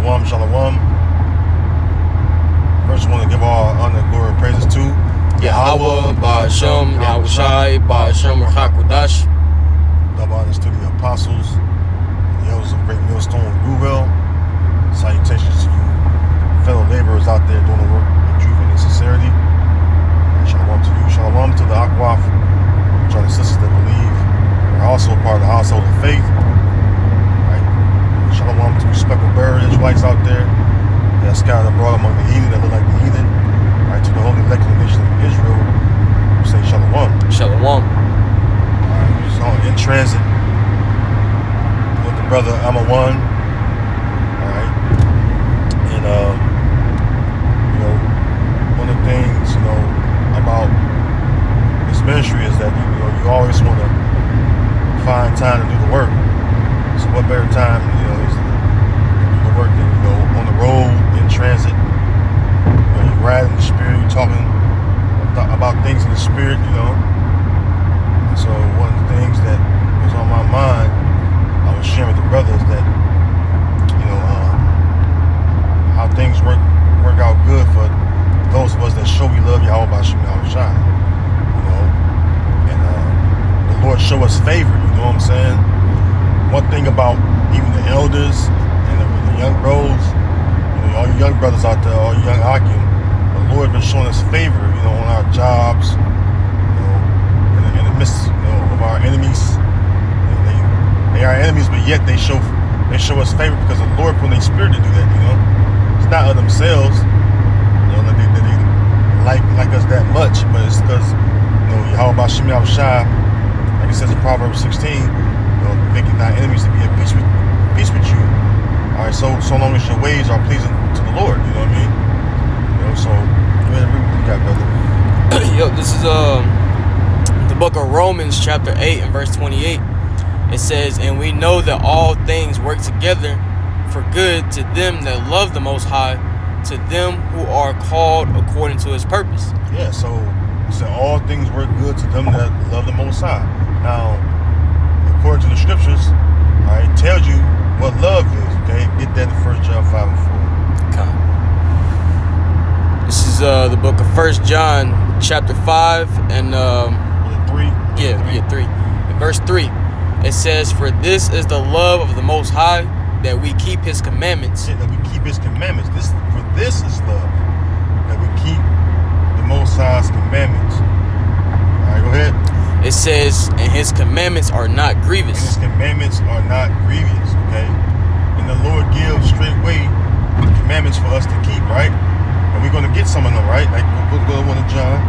Shalom, shalom. First, I want to give all honor, glory, and praises to Yahweh, Ba'ashem, Yahushai, Ba'ashem, Rachakodash. Double honors to the apostles, the elders of Great Millstone, Ruvel. Salutations to you, fellow laborers out there doing the work in truth and in sincerity. And shalom to you, shalom to the Akwaf, which are the sisters that believe are also part of the household of faith. Right? Shalom to respectable bearer Israelites out there that are scattered abroad among the heathen that look like the heathen. Right, to the holy elect of the nation of Israel, we say shalom. Shalom. Alright, so in transit with the brother Amawan. Alright. And one of the things, about this ministry is that you always want to find time to do the work. So what better time, is to do the work than on the road, in transit. You ride in the spirit, you're talking about things in the spirit, And so one of the things that was on my mind, I was sharing with the brothers that, how things work out good for those of us that show we love Yahweh Ba'ashem Yahushai, and the Lord show us favor, you know what I'm saying? One thing about even the elders and the young bros, all you young brothers out there, all you young Hakim, the Lord been showing us favor, on our jobs, in the midst, of our enemies. They are enemies, but yet they show us favor because the Lord put in their spirit to do that, It's not of themselves, that they like us that much, but it's because, Yahweh Ba'ashem Yahushai, like it says in Proverbs 16, making thy enemies to be at peace with you. All right, so long as your ways are pleasing to the Lord, you know what I mean? So go ahead and read what you got, brother. Yo, this is the book of Romans, chapter 8 and verse 28. It says, "And we know that all things work together for good to them that love the Most High, to them who are called according to His purpose." Yeah, so it said all things work good to them that love the Most High. Now, according to the scriptures, all right, it tells you what love is. Okay, get that in 1 John 5 and 4. Okay. This is the book of 1 John, chapter 5 and 3. Yeah, 3. In verse 3, it says, "For this is the love of the Most High, that we keep His commandments." Yeah, that we keep His commandments. This is love, that we keep the Most High's commandments. All right, go ahead. It says, "And His commandments are not grievous." And His commandments are not grievous. Okay, and the Lord gives straightway commandments for us to keep, right? And we're going to get some of them, right? Like we'll go to 1 John,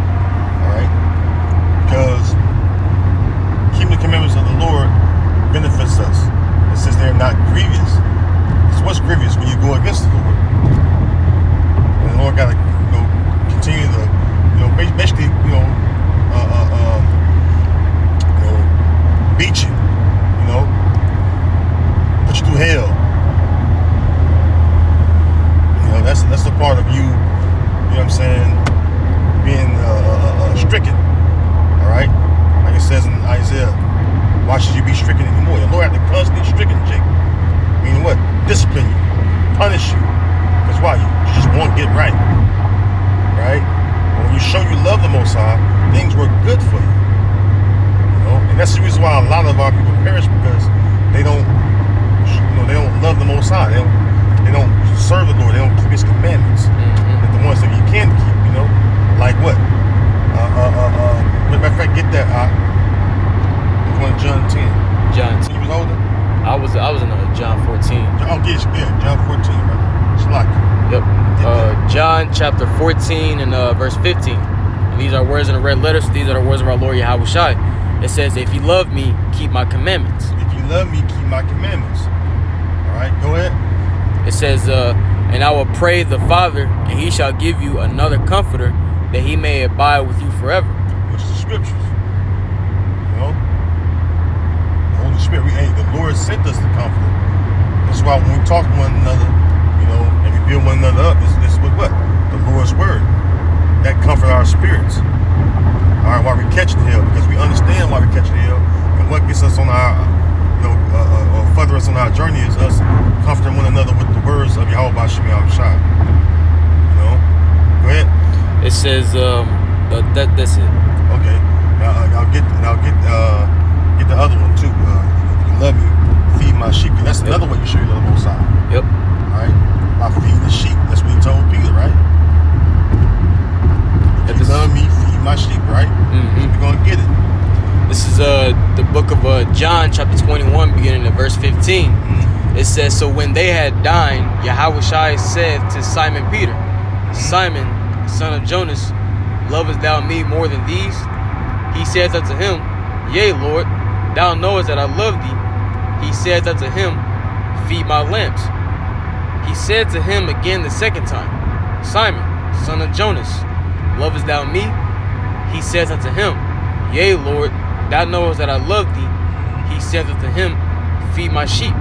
all right? Because keeping the commandments of the Lord benefits us. It says they're not grievous. It's what's grievous when you go against the Lord. And the Lord got to, continue to, basically, beat you, put you through hell. That's the part of you, what I'm saying, being stricken, all right? Like it says in Isaiah, why should you be stricken anymore? The Lord had to constantly stricken Jacob. Meaning what? Discipline you, punish you. Because why? You just won't get right, right? When you show you love the Most High, things work good for you. And that's the reason why a lot of our people perish, because they don't love the Most High. They don't serve the Lord. They don't keep His commandments. But the ones that you can keep, like what? Matter of fact, get that. Going to John 10. John 10. You was older? I was in John 14. Oh, yeah, John 14, right? Shalak. Yep. John chapter 14 and verse 15. And these are words in the red letters. These are the words of our Lord Yahushai. It says, "If you love me, keep my commandments." If you love me, keep my commandments. All right, go ahead. It says, "And I will pray the Father, and He shall give you another comforter, that He may abide with you forever." Which is the scriptures. The Holy Spirit. The Lord sent us the comforter. That's why when we talk to one another, and we build one another up, this is what? The Lord's word. That comfort our spirits. All right, while we catch the hill, because we understand why we catch the hill and what gets us on our, further us on our journey is us comforting one another with the words of Yahweh Bashim Yahushua. You know? Go ahead. It says, that's it. Okay. I'll get the other one too. If you love me, feed my sheep. That's another way you show you love the Most High. Yep. Alright? By feeding the sheep. That's what he told Peter, right? If you love me, feed my sheep, right? Mm-hmm. You're gonna get it. This is the book of John, chapter 21, beginning at verse 15. Mm-hmm. It says, so when they had dined, Yahushua said to Simon Peter, Simon, son of Jonas, lovest thou me more than these? He saith unto him, Yea, Lord, thou knowest that I love thee. He saith unto him, Feed my lambs. He said to him again the second time, Simon, son of Jonas, lovest thou me? He saith unto him, Yea, Lord, thou knowest that I love thee. He saith unto him, Feed my sheep.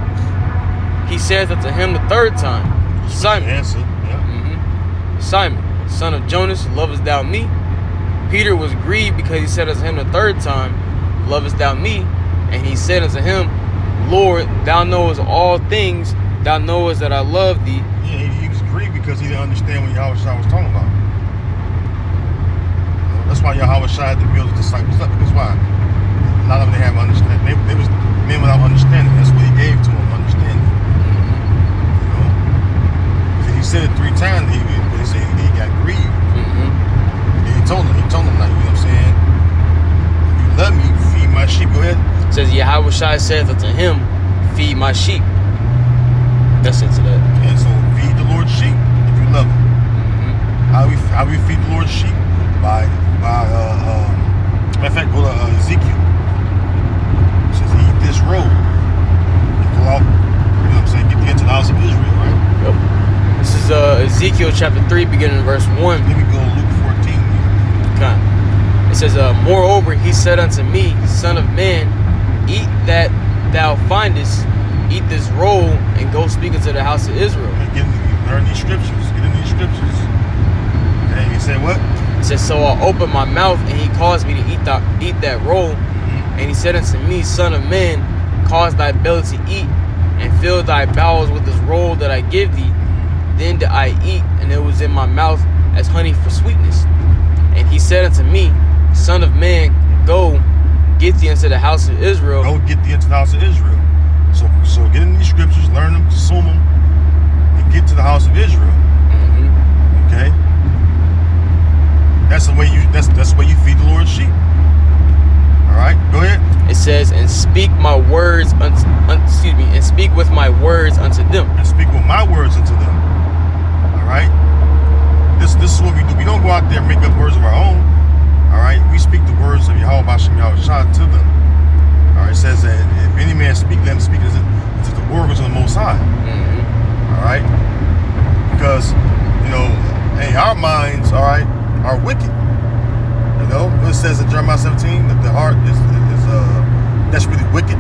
He saith unto him the third time, Simon, Answer. Yeah. Simon, son of Jonas, lovest thou me? Peter was grieved because he said unto him the third time, Lovest thou me? And he said unto him, Lord, thou knowest all things, thou knowest that I love thee. Yeah, he was grieved because he didn't understand what Yahushua was talking about. That's why Yahushua had to build the disciples up, because why? A lot of them, they have understanding. They was men without understanding. That's what he gave to them, understanding. You know? He said it 3 times, but he said he got grieved. And he told him, like, you know what I'm saying? If you love me, feed my sheep. Go ahead. It says, Yahushua saith unto him, Feed my sheep. That's it to that. And so feed the Lord's sheep if you love him. How we feed the Lord's sheep? By matter of fact, go to Ezekiel. It says, eat this roll. And go out, you know what I'm saying, get into the house of Israel, right? Yep. This is Ezekiel chapter 3, beginning in verse 1. Then we go to Luke 14. Okay. It says, Moreover, he said unto me, Son of man, eat that thou findest, eat this roll, and go speak unto the house of Israel. And learn these scriptures. Get in these scriptures. Okay, he said what? It says, So I opened my mouth, and he caused me to eat that roll. And he said unto me, Son of man, cause thy belly to eat, and fill thy bowels with this roll that I give thee. Then did I eat, and it was in my mouth as honey for sweetness. And he said unto me, Son of man, go, get thee into the house of Israel. Go get thee into the house of Israel. So get in these scriptures, learn them, consume them, and get to the house of Israel. Okay? That's the way you feed the Lord's sheep. All right, go ahead. It says, and speak my words and speak with my words unto them. And speak with my words unto them. All right. This is what we do. We don't go out there and make up words of our own. All right. We speak the words of Yahweh Bashim Yahushua to them. All right. It says that if any man speak, let him speak as the words of the Most High. All right. Because hey, our minds, all right, are wicked. You know, it says in Jeremiah 17 that the heart is that's really wicked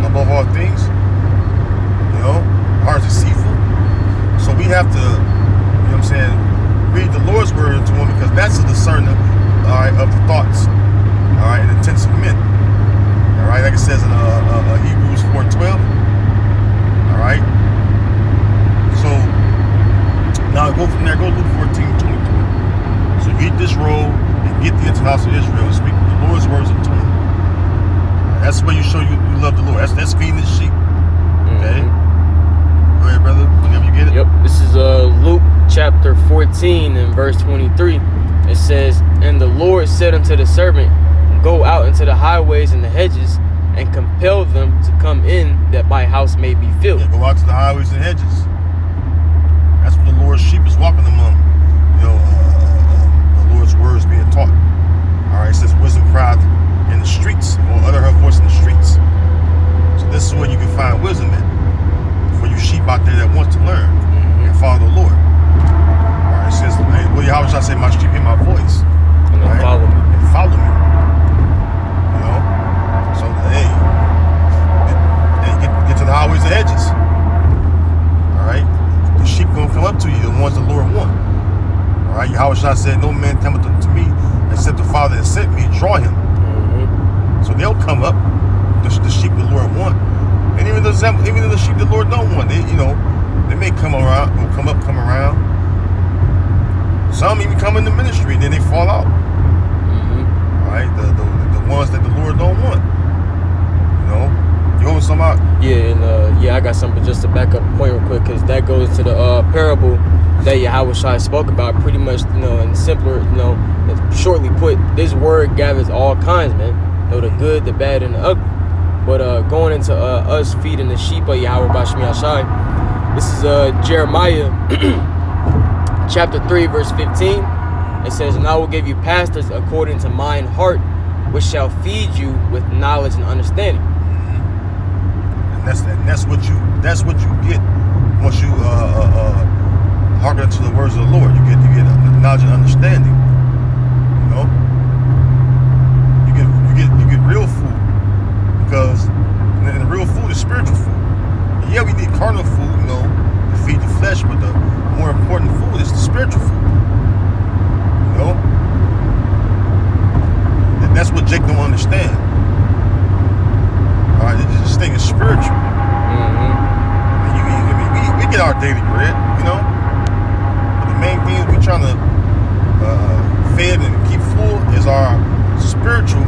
above all things. You know, the heart is deceitful. So we have to, you know what I'm saying, read the Lord's word to him, because that's a discerner, all right, of the thoughts, all right, and intents of men. All right, like it says in Hebrews 4:12. All right. So now go from there. Go to Luke 14:23. So eat this roll and get thee into the house of Israel and speak the Lord's words unto him. That's the way you show you love the Lord. That's feeding the sheep. Okay. Go ahead, brother. Whenever you get it. Yep. This is Luke chapter 14 and verse 23. It says, And the Lord said unto the servant, Go out into the highways and the hedges, and compel them to come in, that my house may be filled. Yeah, go out to the highways and hedges. That's what the Lord's sheep is walking among. The Lord's words being taught. All right, it says wisdom cried in the streets, or utter her voice in the streets. So this is where you can find wisdom at, for you sheep out there that want to learn and follow the Lord. All right, it says, hey, well, how should I say, my sheep hear my voice, And then right? follow me. And follow me. You know, so hey, get to the highways and hedges. All right, the sheep gonna come up to you, the ones the Lord want. All right, Yahushua said, no man cometh to me except the Father that sent me, draw him. So they'll come up, the sheep the Lord want, and Even the sheep the Lord don't want, they may come around, or come around. Some even come in the ministry, and then they fall out. Mm-hmm. All right, the ones that the Lord don't want. You over some out? Yeah, and I got something just to back up the point real quick, because that goes to the parable that Yahweh spoke about. Pretty much, in simpler, shortly put, this word gathers all kinds, man. The good, the bad, and the ugly. But going into us feeding the sheep of Yahweh Bashmi Ashai, this is Jeremiah chapter 3, verse 15. It says, "And I will give you pastors according to mine heart, which shall feed you with knowledge and understanding." And that's what you get once you hearken to the words of the Lord. You get knowledge and understanding. You get real food, because the real food is spiritual food. And yeah, we need carnal food, to feed the flesh, but the more important food is the spiritual food. And that's what Jake don't understand. All right, this thing is spiritual. Mm-hmm. We get our daily bread, but the main thing we trying to feed and keep full is our spiritual,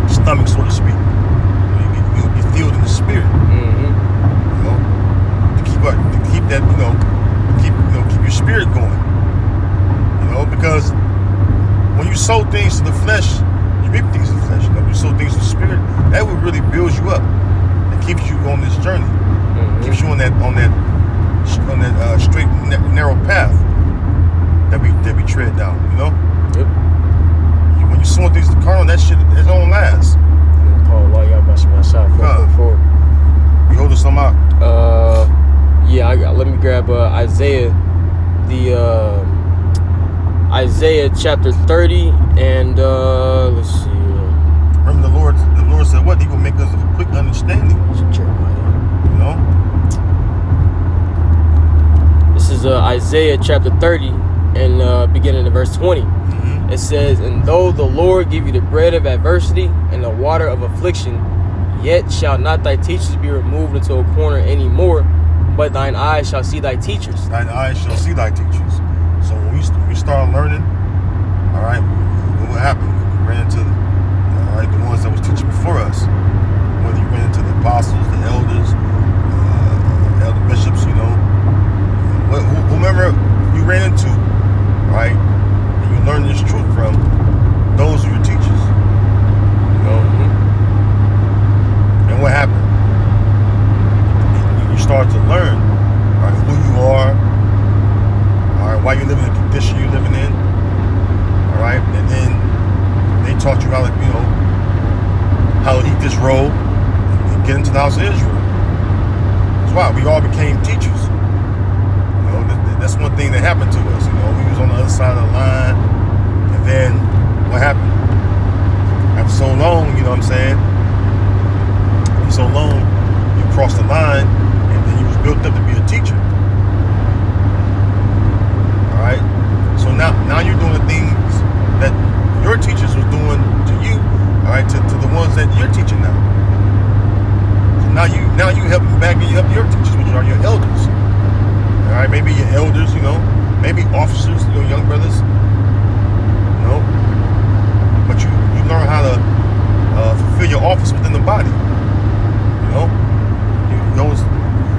stomach, so to speak. You get filled in the spirit. Mm-hmm. To keep that, keep your spirit going. Because when you sow things to the flesh, you reap things to the flesh. When you sow things to the spirit, that will really builds you up and keeps you on this journey. Mm-hmm. Keeps you on that straight, narrow path that we tread down. Yep. When you sow things to carnal, that shit, it don't last. Paul, why y'all got some outside? You holding some out? Let me grab Isaiah, Isaiah chapter 30, and let's see. Remember the Lord said what? He will make us of a quick understanding. This is Isaiah chapter 30, and beginning in verse 20. Mm-hmm. It says, "And though the Lord give you the bread of adversity and the water of affliction, yet shall not thy teachers be removed into a corner any more, but thine eyes shall see thy teachers." Thine eyes shall see thy teachers. So when we start learning, all right, what happened? We ran into the ones that was teaching before us. Whether you ran into the apostles, the elders, elder bishops, whomever you ran into, right, and you learn this truth from, those are your teachers. Mm-hmm. And what happened? You start to learn, all right, who you are, all right, why you live in the condition you're living in, all right, and then they taught you how to, how to eat this roll and get into the house of Israel. That's why we all became teachers. That's one thing that happened to us. We was on the other side of the line, and then what happened? After so long, you know what I'm saying? So long, you crossed the line, and then you was built up to be a teacher. All right. So now you're doing the things that your teachers was doing to you. All right, to the ones that you're teaching now. So now you helping back and you help your teachers, which are your elders. All right, maybe your elders, maybe officers, young brothers, but you learn how to fulfill your office within the body.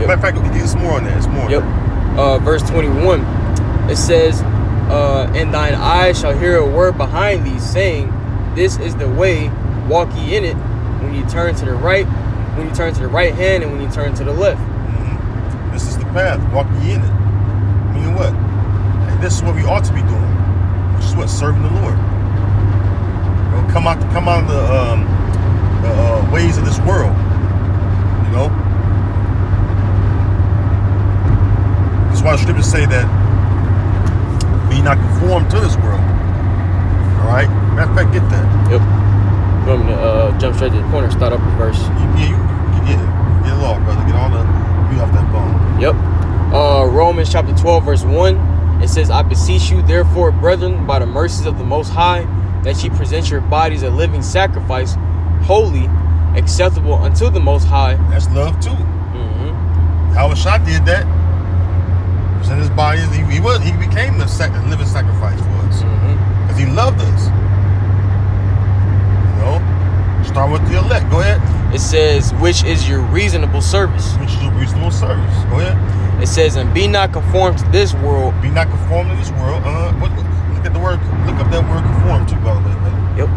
Matter of fact, it's more on that. It's more. Yep. Verse 21. It says, "And thine eyes shall hear a word behind thee, saying, This is the way, walk ye in it. When you turn to the right, when you turn to the right hand, and when you turn to the left." Mm-hmm. This is the path. Walk ye in it. Meaning what? And this is what we ought to be doing. Which is what? Serving the Lord. Come out of the ways of this world. That's why the scriptures say that be not conformed to this world. All right? Matter of fact, get that. Yep. You want me to jump straight to the point or start up the verse? Yeah, you get it. Get it off, brother. Get all the meat off that bone. Yep. Romans chapter 12, verse 1. It says, "I beseech you, therefore, brethren, by the mercies of the Most High, that ye present your bodies a living sacrifice, holy, acceptable unto the Most High. That's love too. How Shah did that. Present his body. He became the living sacrifice for us because he loved us. You know. Start with the elect. Go ahead. It says, which is your reasonable service. Which is your reasonable service. Go ahead. It says, and be not conformed to this world. Be not conformed to this world. Look at the word. Look up that word conform too, by the way, brother. Yep.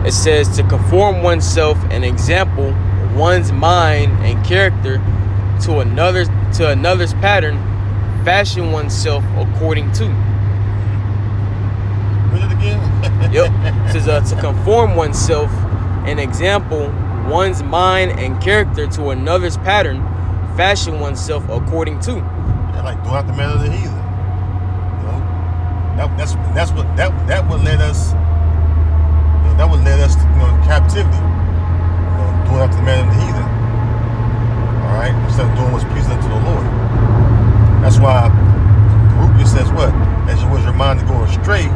It says to conform oneself an example, one's mind and character to another's pattern, fashion oneself according to. Read it again. Yep. It says to conform oneself an example, one's mind and character to another's pattern, fashion oneself according to. Yeah, like doing out the manner of the heathen. You know, that would lead us. You know, that would lead us to captivity. You know, doing after the manner of the heathen. All right, instead of doing what's pleasing to the Lord. That's why the root says what? As you was your mind to go astray,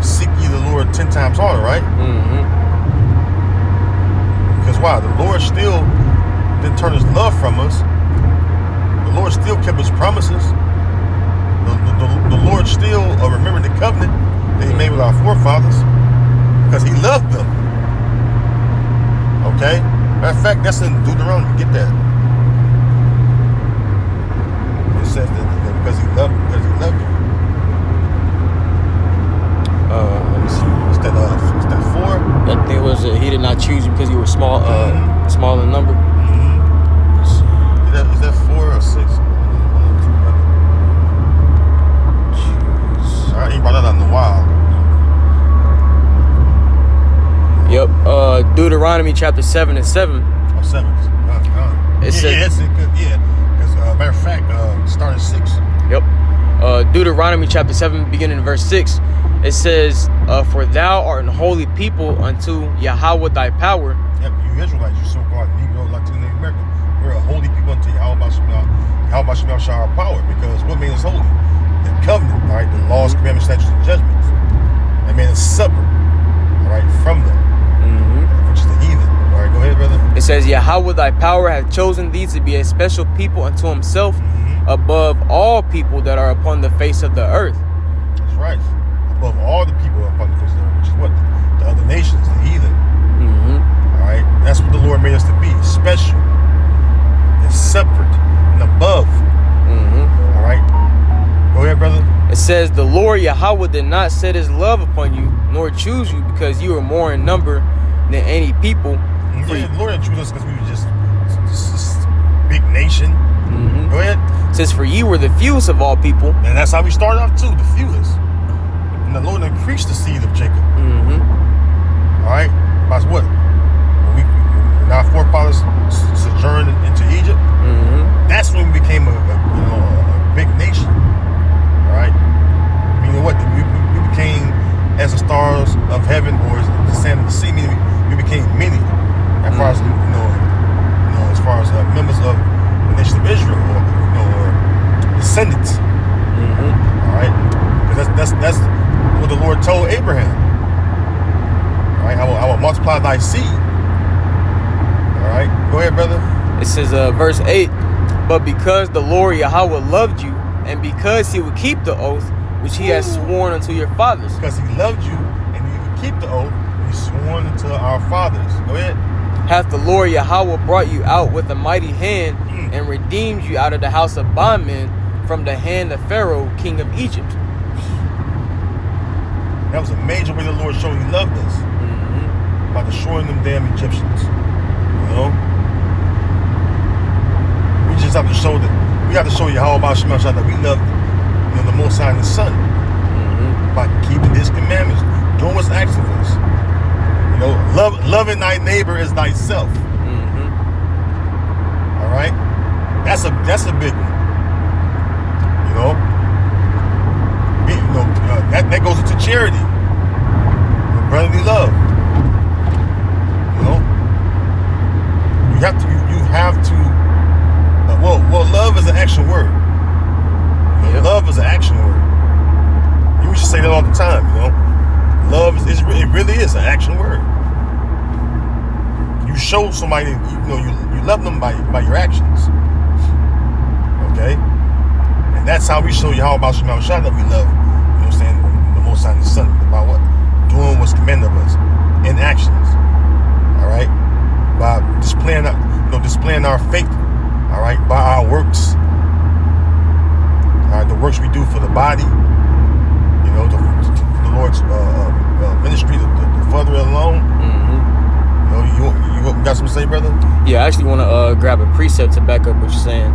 seek ye the Lord 10 times harder, right? Because why? The Lord still didn't turn his love from us. The Lord still kept his promises. The Lord still remembered the covenant that he made with our forefathers because he loved them. Okay? Matter of fact, that's in Deuteronomy. Get that. It says that because he loved you. Let me see. What's that 4? I think it was he did not choose you because you were small, small in number. Let's see. Is that 4 or 6? I ain't brought that out in a while. Yep. Deuteronomy chapter 7 and 7. Oh, 7. It says, Because matter of fact, started 6. Yep. Deuteronomy chapter 7, beginning in verse 6. It says, for thou art an holy people unto Yahweh thy power. Yep, you Israelites, you so-called Negro, Latino American. We're a holy people unto Yahweh shall our power. Because what made us holy? The covenant, all right? The laws, commandments, statutes, and judgments. That made us separate, all right, from them. Which is the heathen. All right, go ahead, brother. It says, Yahweh thy power hath chosen thee to be a special people unto himself, above all people that are upon the face of the earth. That's right. Above all the people upon the face of the earth, which is what? The other nations, the heathen. All right? That's what the Lord made us to be. Special and separate and above. All right? Go ahead, brother. It says, the Lord Yahweh did not set his love upon you, nor choose you, because you were more in number than any people. Yeah, the Lord didn't choose us because we were just big nation. Go ahead. It says, for ye were the fewest of all people. And that's how we started off too, the fewest. And the Lord increased the seed of Jacob. All right? By what? When our forefathers sojourned into Egypt, that's when we became a big nation. All right? Meaning what? We became as the stars of heaven or as the sand of the sea. Meaning we became many. As far as as far as members of the nation of Israel, or descendants. All right? Because that's what the Lord told Abraham. All right? I will multiply thy seed. All right? Go ahead, brother. It says, verse 8, but because the Lord Yahweh loved you, and because he would keep the oath which he has sworn unto your fathers. Because he loved you, and he would keep the oath he sworn unto our fathers. Go ahead. Hath the Lord Yahweh brought you out with a mighty hand, and redeemed you out of the house of bondmen, from the hand of Pharaoh, king of Egypt. That was a major way the Lord showed he loved us. By destroying them damn Egyptians. You know? We just have to show that we have to show you how about Shema that we love the Most High and His Son. By keeping His commandments, doing what's asked of us. You know, loving thy neighbor as thyself. All right? That's a big one. You know? That goes into charity. Brotherly love. You know? You have to well, love is an action word. Love is an action word. We should say that all the time, you know. Love it really is an action word. You show somebody, you love them by your actions. Okay? And that's how we show you how about Shema Shah that we love, you know what I'm saying, the Most High and the Son, about what? Doing what's commanded of us in actions. Alright? By displaying our faith, alright, by our works. Alright, the works we do for the body, you know, the Lord's ministry, to further it along. You know, you got something to say, brother? Yeah, I actually want to grab a precept to back up what you're saying.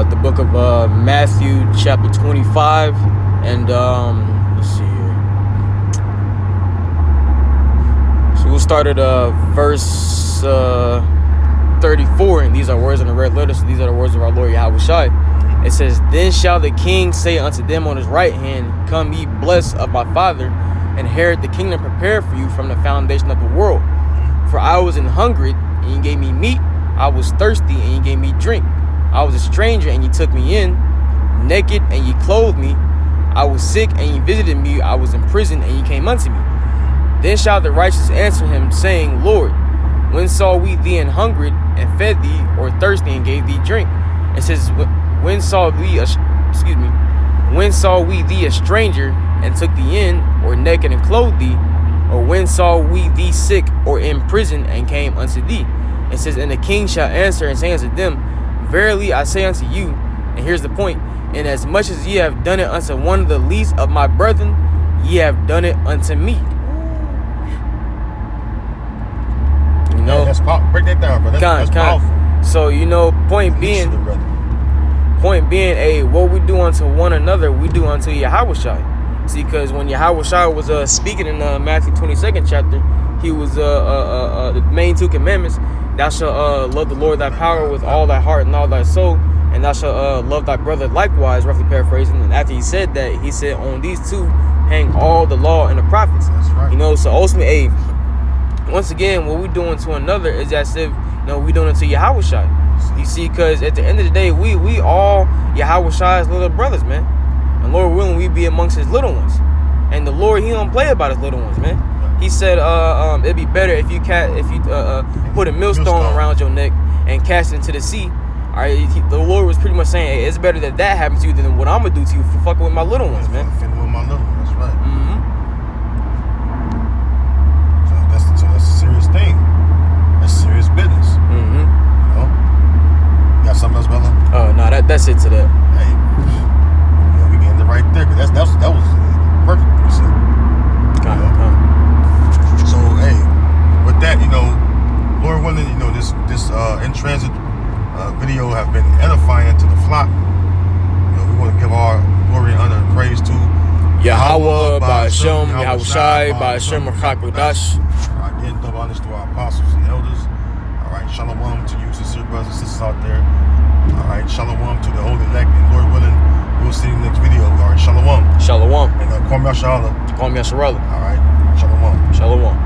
The book of Matthew, chapter 25, and let's see here. So we'll start at verse 34, and these are words in the red letter. So these are the words of our Lord Yahweh Shai. It says, "Then shall the king say unto them on his right hand, Come ye blessed of my Father, inherit the kingdom prepared for you from the foundation of the world. For I was an hungry, and you gave me meat. I was thirsty, and you gave me drink. I was a stranger, and you took me in. Naked, and you clothed me. I was sick, and you visited me. I was in prison, and you came unto me. Then shall the righteous answer him, saying, Lord, when saw we thee an hungry, and fed thee, or thirsty, and gave thee drink? It says, when saw we thee a stranger, and took thee in, or naked, and clothed thee? Or when saw we thee sick, or in prison, and came unto thee? It says, and the king shall answer and say unto them, Verily I say unto you, and here's the point, inasmuch as ye have done it unto one of the least of my brethren, ye have done it unto me." You know, break that down, brother. That's powerful. So, you know, point being, hey, what we do unto one another, we do unto Yahweh Shai. See, because when Yahweh Shai was speaking in Matthew 22nd chapter, he was the main two commandments. Thou shalt love the Lord thy power with all thy heart and all thy soul, and thou shalt love thy brother likewise, roughly paraphrasing. And after he said that, he said, on these two hang all the law and the prophets. That's right. You know, so ultimately, hey, once again, what we doing to another is as if, you know, we doing it to Yahweh Shai. You see, because at the end of the day, we all Yahweh Shai's little brothers, man. And Lord willing, we be amongst his little ones. And the Lord, he don't play about his little ones, man. He said, it'd be better if you put a millstone around your neck and cast it into the sea. All right, the Lord was pretty much saying, hey, it's better that happens to you than what I'm gonna do to you for fucking with my little ones, man. Fucking with my little ones, that's right. So that's a serious thing. That's serious business. You know? You got something else, brother? No, that's it to that. Hey, we can end it right there, because that was perfect precept. So, hey, with that, you know, Lord willing, you know, this in transit video have been edifying to the flock. You know, we want to give our glory, honor, and praise to Yahweh, Ba'ashem, Yahweh Shai, Ba'ashem, Rachakadash. Alright, then double honors to our apostles and elders. Alright, shalom to you, sincere brothers and sisters out there. Alright, shalom to the holy elect, and Lord willing, we'll see you in the next video. Alright, shalom. Shalom. And Kwam Yashala. Kwam Yasharallah. Alright, shalom. Shalom.